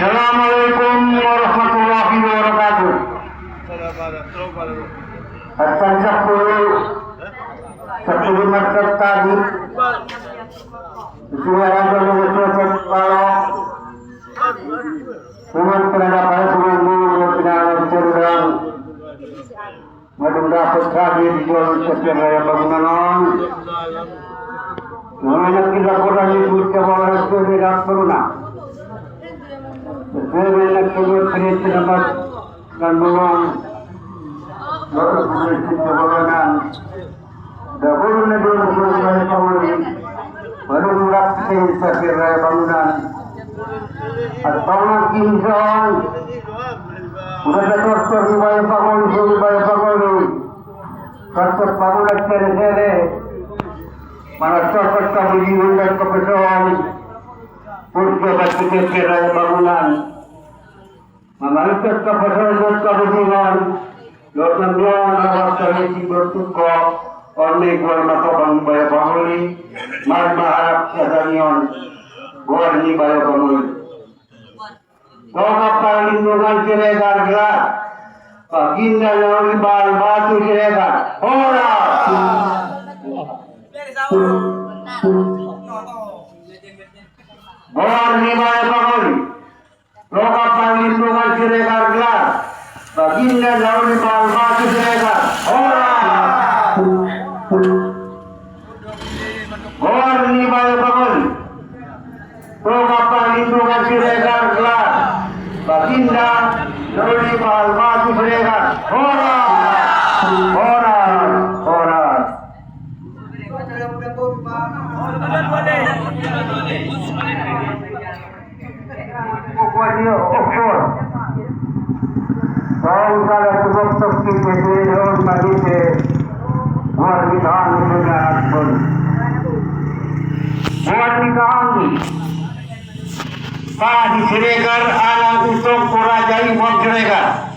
Assalamualaikum warahmatullahi wabarakatuh. Akan sepuluh market tadi suara berwujud kalau dengan penadapan seminggu dengan cenderung madung dapat tadi dijual setiap raya bangunan. Namanya kita kurang itu kebawa itu tidak pernah. Sebenarnya kemudian kritis dapat dan belum berfungsi kebawanan. Dahulu negeri berfungsi kembali. Baru melakukan setiap raya bangunan. Atau mungkin soal udah dokter di bayar panggung, dokter bangunan sere-sere. Mana cokot kabudian dan kepesoan Purjabat kira bangunan Mamalukot kepesoan kabudian Lotang doang rawat kalisi bertuko Oleh gua makabang bayar panguli Marma harap sadanion Gua ni bayar panguli Kau kapal lindungan siregar gelar Baginda yang libal batu siregar Hora Bawar ni bayar panguli Loka panglindungan siregar gelar Baginda jauh di batu siregar Ora Bawar ni bayar panguli Loka panglindungan siregar gelar Baginda jauh di batu siregar Ora Ora Ora Pokoknya okor. Kalau saya cukup seperti itu, orang tadi se, buat nikahan dengan pun. Buat nikahan ni, Pak di Siregar anak untuk kurajai buat Siregar.